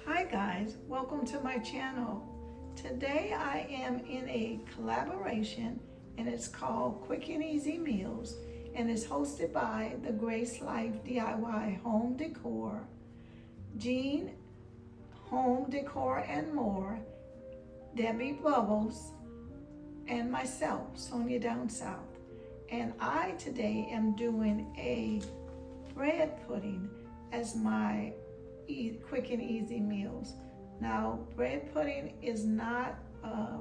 Hi guys, welcome to my channel. Today I am in a collaboration and it's called Quick and Easy Meals and it's hosted by the Grace Life DIY Home Decor, Jean Home Decor and More, Debbie Bubbles, and myself, Soniadownsouth. And I today am doing a bread pudding as my quick and easy meals. Now, bread pudding is not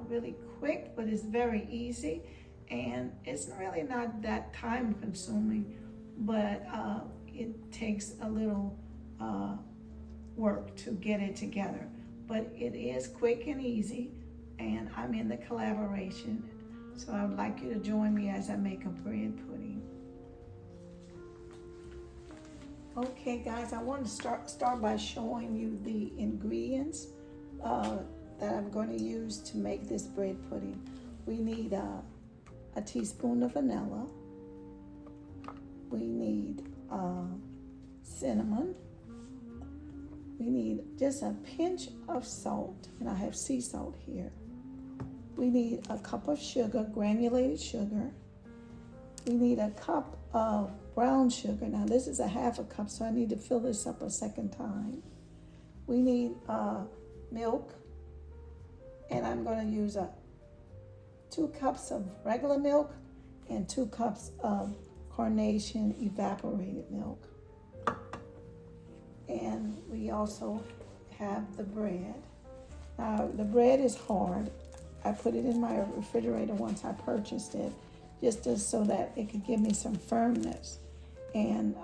really quick, but it's very easy, and it's really not that time consuming, but it takes a little work to get it together. But it is quick and easy, and I'm in the collaboration, so I would like you to join me as I make a bread pudding. Okay guys, I want to start by showing you the ingredients that I'm going to use to make this bread pudding. We need a teaspoon of vanilla. We need cinnamon. We need just a pinch of salt, and I have sea salt here. We need a cup of sugar, granulated sugar. We need a cup of brown sugar. Now this is a half a cup, so I need to fill this up a second time. We need milk, and I'm going to use 2 cups of regular milk and 2 cups of carnation evaporated milk. And we also have the bread. Now the bread is hard. I put it in my refrigerator once I purchased it, just so that it could give me some firmness. And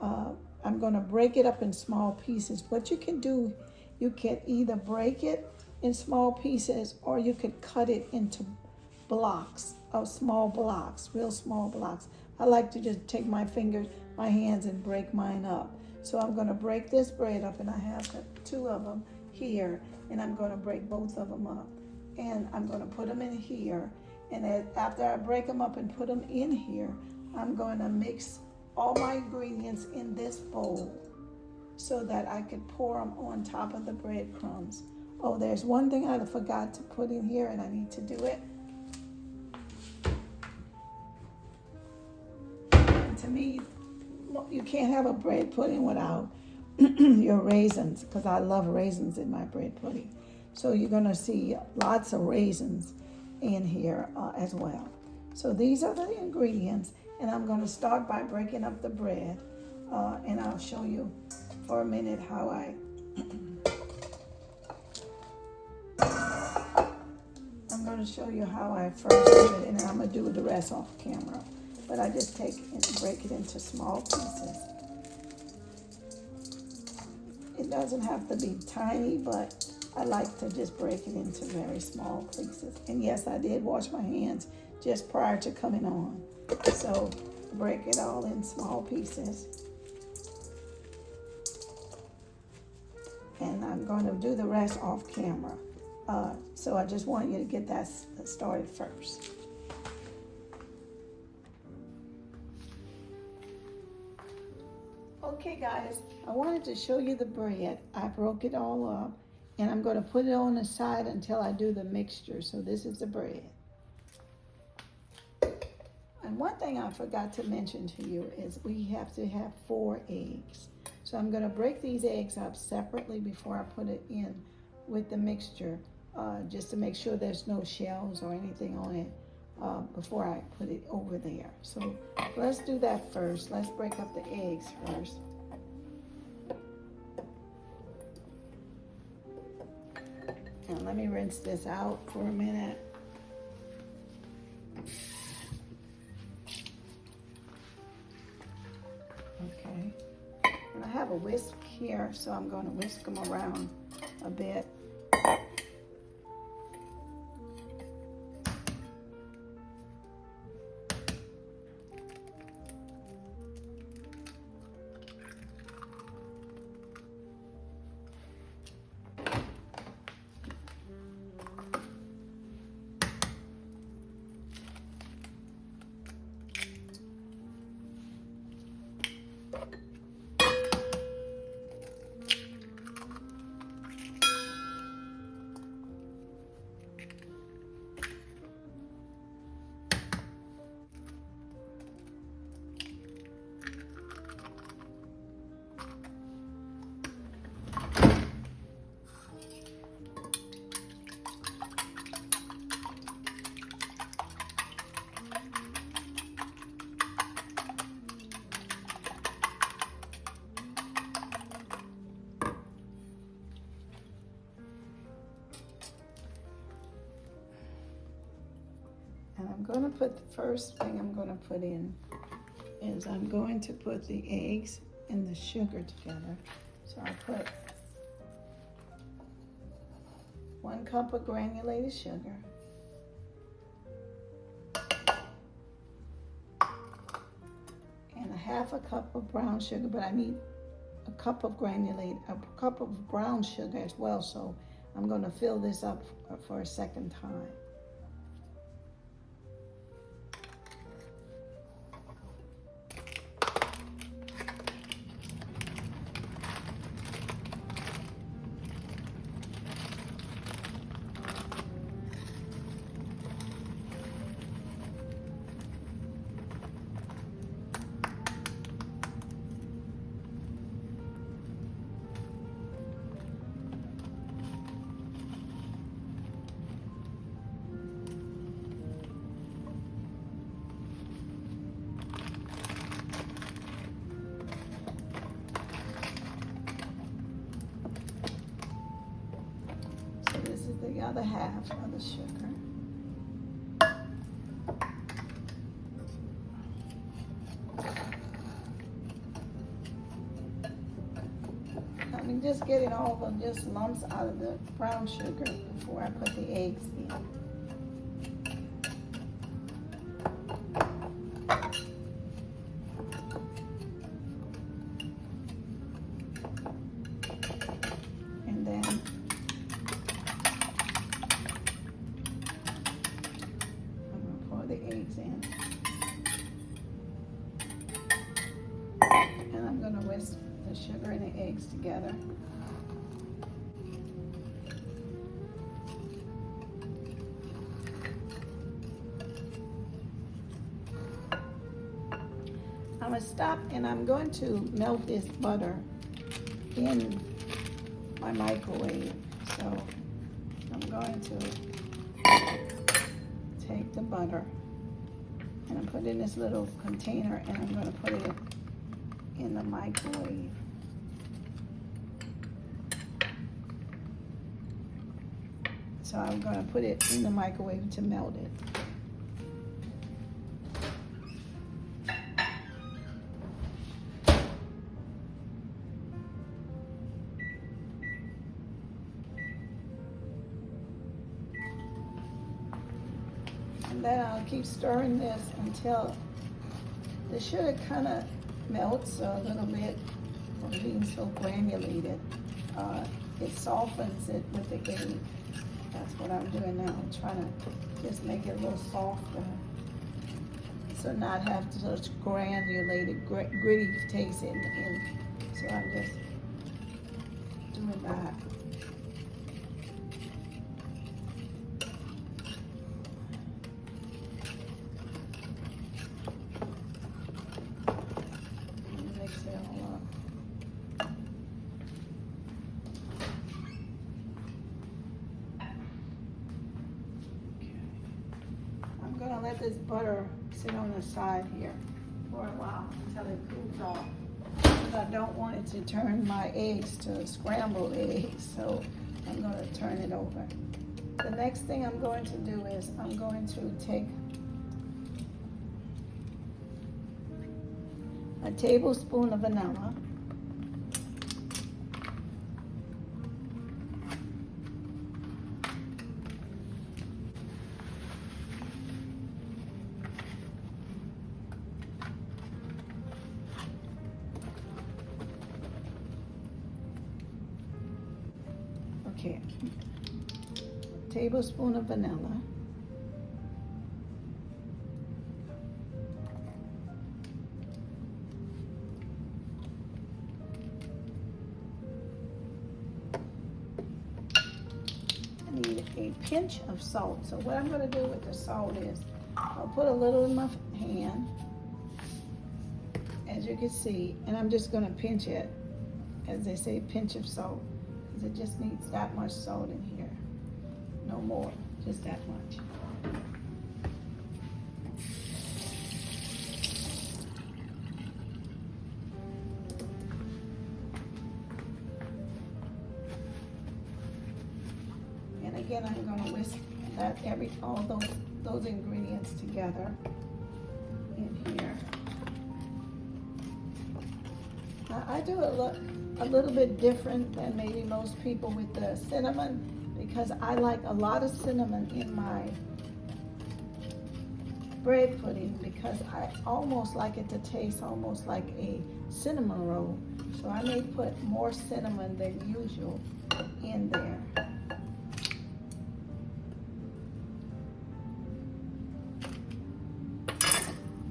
I'm going to break it up in small pieces. What you can do, you can either break it in small pieces or you could cut it into blocks, of small blocks, real small blocks. I like to just take my fingers, my hands, and break mine up. So I'm going to break this bread up, and I have 2 of them here, and I'm going to break both of them up. And I'm going to put them in here. And after I break them up and put them in here, I'm going to mix all my ingredients in this bowl so that I could pour them on top of the breadcrumbs. Oh, there's one thing I forgot to put in here, and I need to do it. And to me, you can't have a bread pudding without your raisins, because I love raisins in my bread pudding. So you're going to see lots of raisins in here as well. So these are the ingredients, and I'm going to start by breaking up the bread, and I'll show you for a minute how I'm going to show you how I first do it, and then I'm going to do the rest off camera. But I just take and break it into small pieces. It doesn't have to be tiny, but I like to just break it into very small pieces. And yes, I did wash my hands just prior to coming on. So break it all in small pieces. And I'm going to do the rest off camera. So I just want you to get that started first. Okay guys, I wanted to show you the bread. I broke it all up. And I'm going to put it on the side until I do the mixture. So this is the bread. And one thing I forgot to mention to you is we have to have 4 eggs. So I'm going to break these eggs up separately before I put it in with the mixture, just to make sure there's no shells or anything on it before I put it over there. So let's do that first. Let's break up the eggs first. And let me rinse this out for a minute. Okay. And I have a whisk here, so I'm going to whisk them around a bit. going to put, the first thing I'm going to put in is I'm going to put the eggs and the sugar together. So I put 1 cup of granulated sugar, and 1/2 cup of brown sugar, but I need a cup of brown sugar as well, so I'm going to fill this up for a second time. This is the other half of the sugar. I'm just getting all the just lumps out of the brown sugar before I put the eggs in. And then the eggs in. And I'm going to whisk the sugar and the eggs together. I'm going to stop and I'm going to melt this butter in my microwave. So I'm going to take the butter and I put it in this little container and I'm going to put it in the microwave. So I'm going to put it in the microwave to melt it. And then I'll keep stirring this until the sugar kind of melts a little bit from being so granulated. It softens it with the egg. That's what I'm doing now. I'm trying to just make it a little softer, so not have such granulated, gritty taste in. So I'm just doing that. Mix it all up. I'm going to let this butter sit on the side here for a while until it cools off. Because I don't want it to turn my eggs to scrambled eggs, so I'm going to turn it over. The next thing I'm going to do is I'm going to take a tablespoon of vanilla. Okay, tablespoon of vanilla. I need a pinch of salt. So what I'm going to do with the salt is I'll put a little in my hand, as you can see, and I'm just going to pinch it, as they say, pinch of salt. It just needs that much salt in here. No more, just that much. And again, I'm going to whisk that all those those ingredients together in here. Now, I do a little bit different than maybe most people with the cinnamon, because I like a lot of cinnamon in my bread pudding, because I almost like it to taste almost like a cinnamon roll. So I may put more cinnamon than usual in there.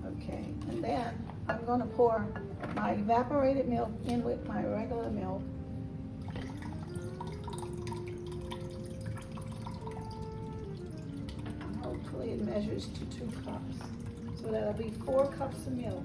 Okay, and then I'm going to pour my evaporated milk in with my regular milk. Hopefully it measures to 2 cups. So that'll be 4 cups of milk.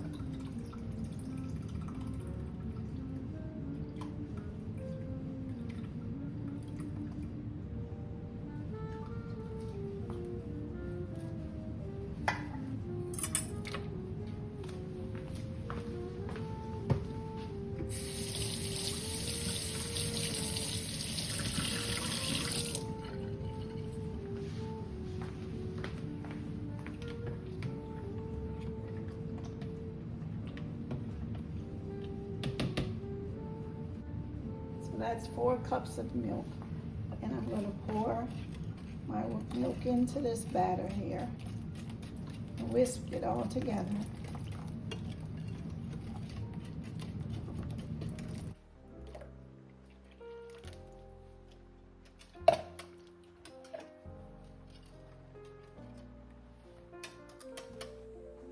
That's 4 cups of milk, and I'm going to pour my milk into this batter here and whisk it all together.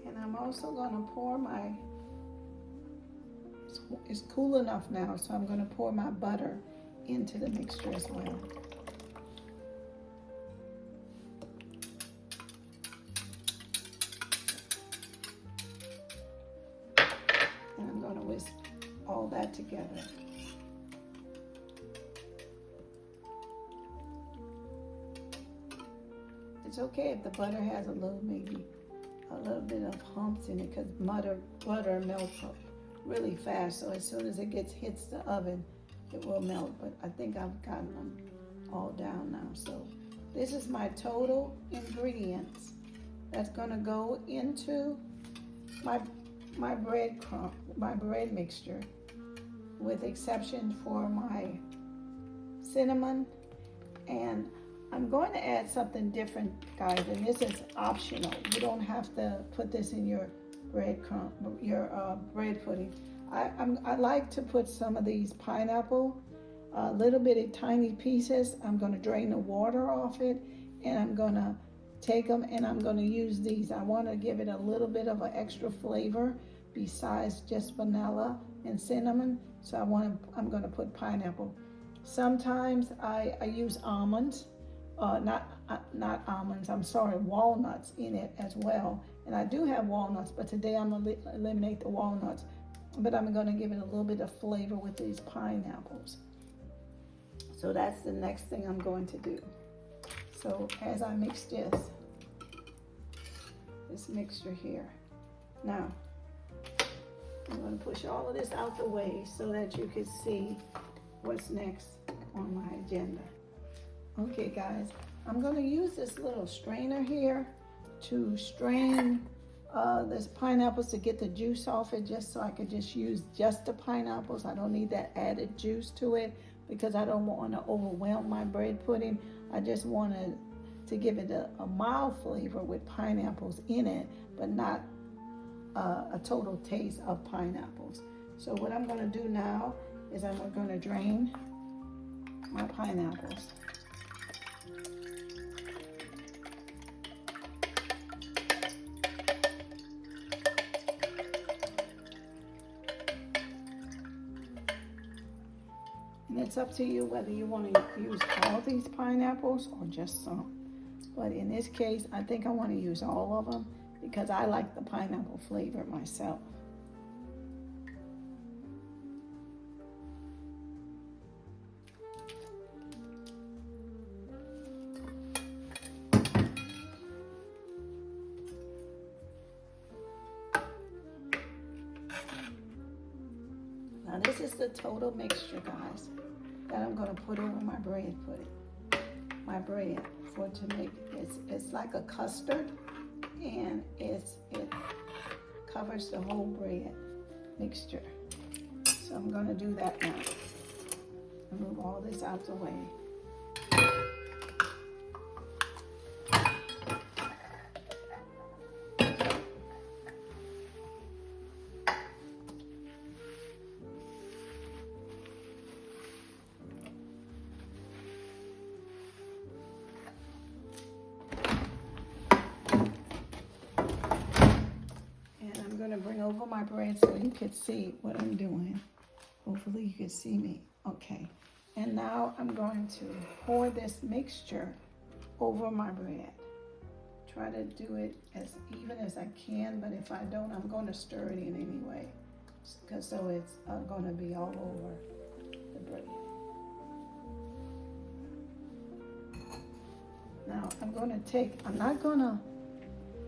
And I'm also going to pour it's cool enough now, so I'm going to pour my butter into the mixture as well. And I'm going to whisk all that together. It's okay if the butter has maybe a little bit of humps in it, because butter melts up really fast, so as soon as it hits the oven, it will melt. But I think I've gotten them all down now. So this is my total ingredients that's gonna go into my bread mixture, with exception for my cinnamon. And I'm going to add something different, guys, and this is optional. You don't have to put this in your bread pudding. I like to put some of these pineapple, little bitty tiny pieces. I'm going to drain the water off it, and I'm going to take them and I'm going to use these. I want to give it a little bit of an extra flavor besides just vanilla and cinnamon. So I'm going to put pineapple. Sometimes I use almonds, not almonds, I'm sorry, walnuts in it as well. And I do have walnuts, but today I'm going to eliminate the walnuts. But I'm going to give it a little bit of flavor with these pineapples. So that's the next thing I'm going to do. So as I mix this mixture here. Now, I'm going to push all of this out the way so that you can see what's next on my agenda. Okay, guys, I'm going to use this little strainer here to strain this pineapples to get the juice off it, just so I could just use just the pineapples. I don't need that added juice to it, because I don't want to overwhelm my bread pudding. I just wanted to give it a mild flavor with pineapples in it, but not a total taste of pineapples. So what I'm going to do now is I'm going to drain my pineapples. And it's up to you whether you want to use all these pineapples or just some. But in this case, I think I want to use all of them, because I like the pineapple flavor myself. Now this is the total mixture, guys, that I'm going to put over my bread pudding. My bread. for it to make, it's like a custard, and it covers the whole bread mixture. So I'm gonna do that now. Move all this out the way. Bring over my bread so you can see what I'm doing. Hopefully you can see me. Okay. And now I'm going to pour this mixture over my bread. Try to do it as even as I can, but if I don't, I'm going to stir it in anyway. So it's going to be all over the bread. Now I'm not going to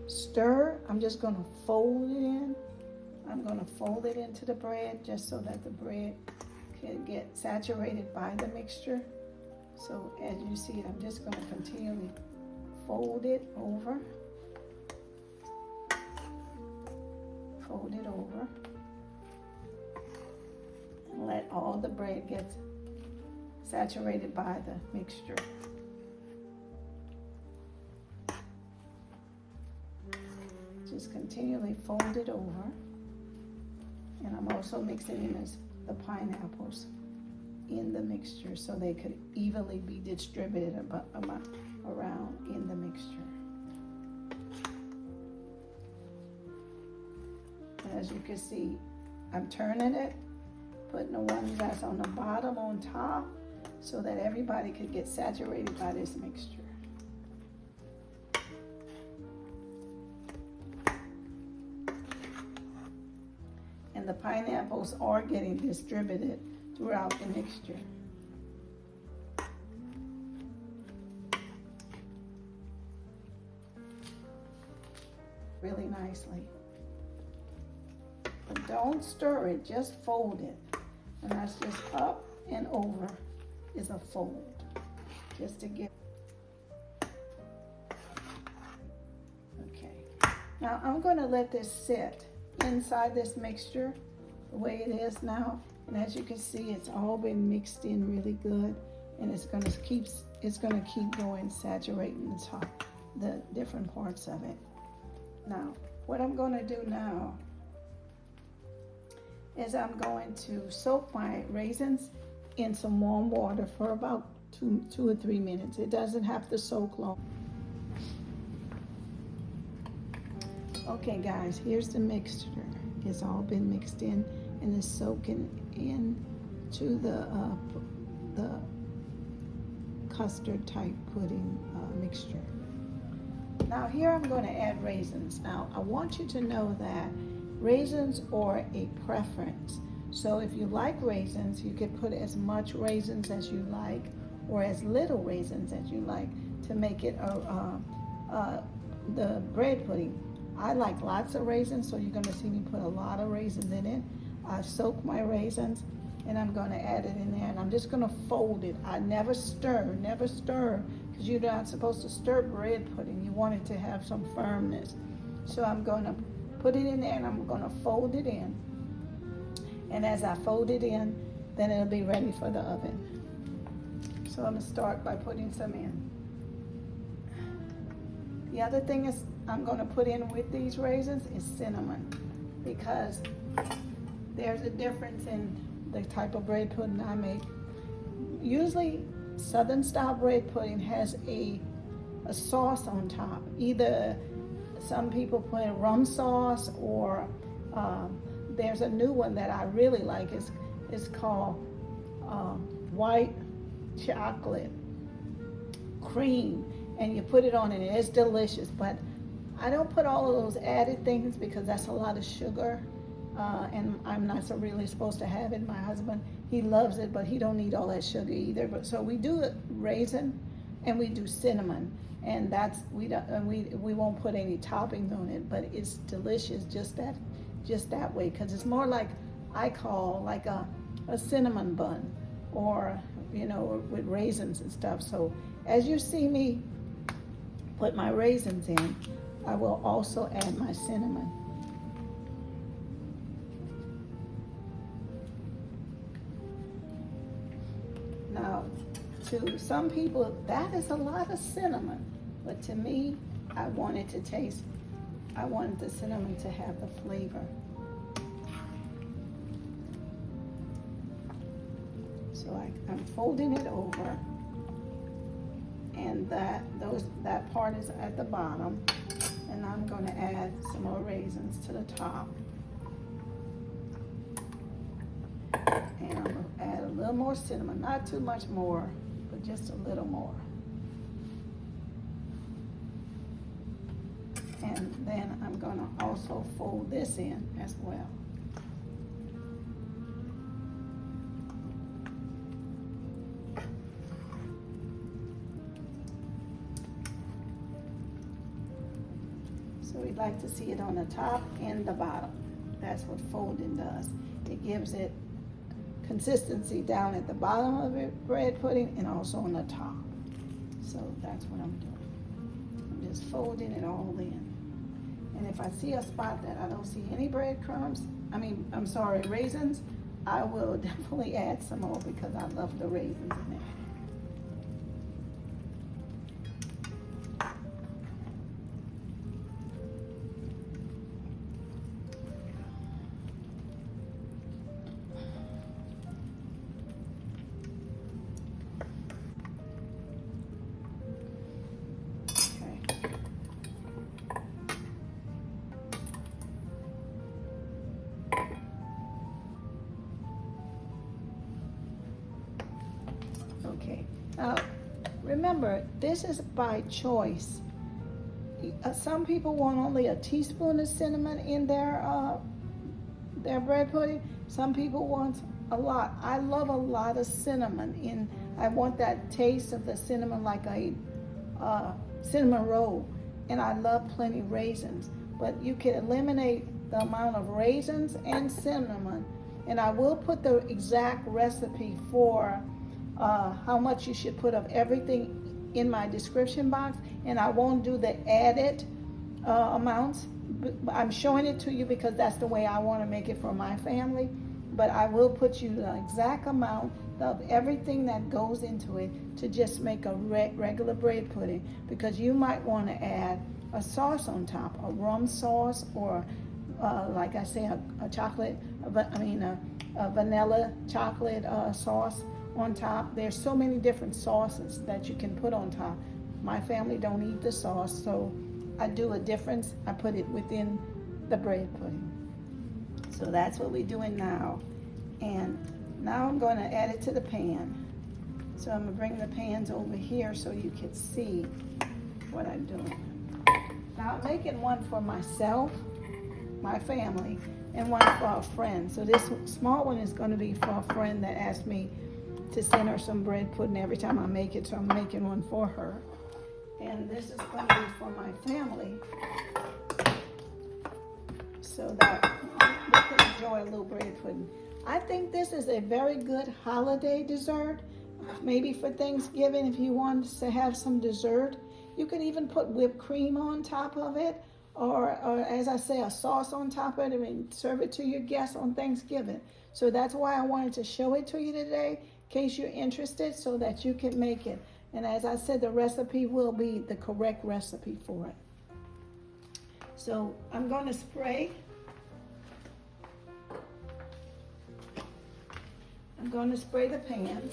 stir, I'm just going to fold it in. I'm going to fold it into the bread just so that the bread can get saturated by the mixture. So as you see, I'm just going to continually fold it over. Fold it over. And let all the bread get saturated by the mixture. Just continually fold it over. And I'm also mixing in the pineapples in the mixture so they could evenly be distributed around in the mixture. And as you can see, I'm turning it, putting the ones that's on the bottom on top so that everybody could get saturated by this mixture. The pineapples are getting distributed throughout the mixture. Really nicely. But don't stir it, just fold it. And that's just up and over is a fold. Just to get. Okay. Now I'm going to let this sit inside this mixture the way it is now, and as you can see, it's all been mixed in really good, and it's going to keep going, saturating the top, the different parts of it. Now what I'm going to do now is I'm going to soak my raisins in some warm water for about two or 3 minutes. It doesn't have to soak long. Okay guys, here's the mixture. It's all been mixed in and is soaking into the custard type pudding mixture. Now here I'm going to add raisins. Now I want you to know that raisins are a preference. So if you like raisins, you can put as much raisins as you like or as little raisins as you like to make it the bread pudding. I like lots of raisins, so you're going to see me put a lot of raisins in it. I soak my raisins, and I'm going to add it in there, and I'm just going to fold it. I never stir, because you're not supposed to stir bread pudding. You want it to have some firmness. So I'm going to put it in there, and I'm going to fold it in. And as I fold it in, then it'll be ready for the oven. So I'm going to start by putting some in. The other thing is I'm going to put in with these raisins is cinnamon, because there's a difference in the type of bread pudding I make. Usually Southern style bread pudding has a sauce on top. Either some people put rum sauce, or there's a new one that I really like. It's called white chocolate cream, and you put it on and it's delicious. But I don't put all of those added things because that's a lot of sugar, and I'm not so really supposed to have it. My husband, he loves it, but he don't need all that sugar either. But so we do raisin and we do cinnamon, and that's we won't put any toppings on it, but it's delicious just that way, because it's more like I call like a cinnamon bun, or with raisins and stuff. So as you see me put my raisins in, I will also add my cinnamon. Now, to some people, that is a lot of cinnamon, but to me, I wanted the cinnamon to have the flavor. So I'm folding it over, and that part is at the bottom, and I'm going to add some more raisins to the top. And I'm going to add a little more cinnamon, not too much more, but just a little more. And then I'm going to also fold this in as well. So we'd like to see it on the top and the bottom. That's what folding does. It gives it consistency down at the bottom of the bread pudding and also on the top. So that's what I'm doing. I'm just folding it all in. And if I see a spot that I don't see any breadcrumbs, raisins, I will definitely add some more because I love the raisins in it. Okay, now remember, this is by choice. Some people want only a teaspoon of cinnamon in their bread pudding. Some people want a lot. I love a lot of cinnamon I want that taste of the cinnamon like a cinnamon roll. And I love plenty of raisins. But you can eliminate the amount of raisins and cinnamon. And I will put the exact recipe for how much you should put of everything in my description box, and I won't do the added amounts. I'm showing it to you because that's the way I want to make it for my family, but I will put you the exact amount of everything that goes into it to just make a regular bread pudding, because you might want to add a sauce on top, a rum sauce, or like I say, a vanilla chocolate sauce on top. There's so many different sauces that you can put on top. My family don't eat the sauce, so I do a difference. I put it within the bread pudding. So that's what we're doing now. And now I'm going to add it to the pan. So I'm going to bring the pans over here so you can see what I'm doing. Now I'm making one for myself, my family, and one for a friend. So this small one is going to be for a friend that asked me to send her some bread pudding every time I make it, so I'm making one for her. And this is going to be for my family, so that we can enjoy a little bread pudding. I think this is a very good holiday dessert, maybe for Thanksgiving if you want to have some dessert. You can even put whipped cream on top of it, or as I say, a sauce on top of it, serve it to your guests on Thanksgiving. So that's why I wanted to show it to you today, in case you're interested, so that you can make it. And as I said, the recipe will be the correct recipe for it. So I'm going to spray. I'm going to spray the pan.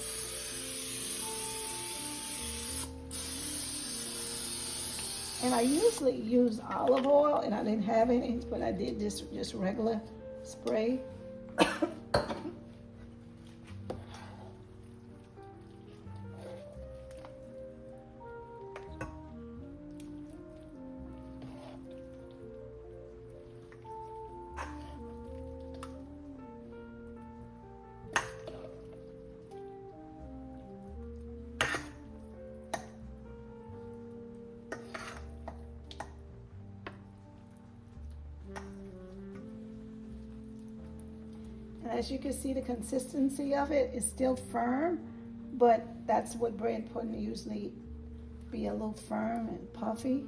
And I usually use olive oil, and I didn't have any, but I did just regular spray. And as you can see, the consistency of it is still firm, but that's what bread pudding usually be a little firm and puffy.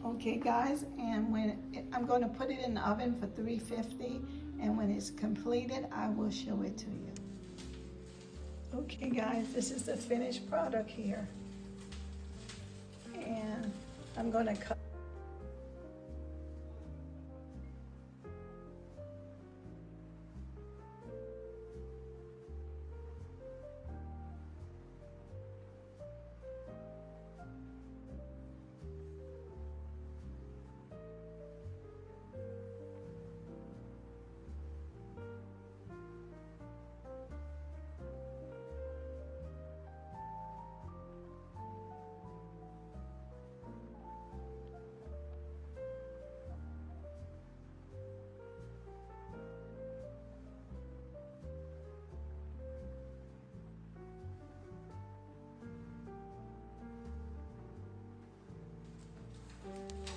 Okay guys, and I'm going to put it in the oven for 350, and when it's completed, I will show it to you. Okay guys, this is the finished product here. And I'm going to cut.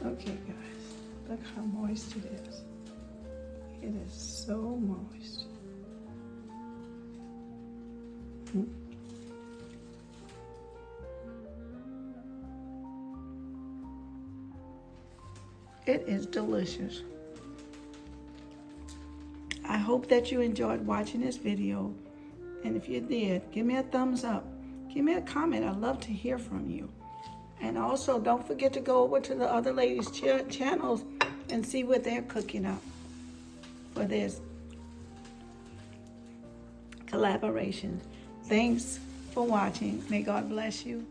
Okay guys, look how moist it is. It is so moist. It is delicious. I hope that you enjoyed watching this video. And if you did, give me a thumbs up. Give me a comment. I'd love to hear from you. And also, don't forget to go over to the other ladies' channels and see what they're cooking up for this collaboration. Thanks for watching. May God bless you.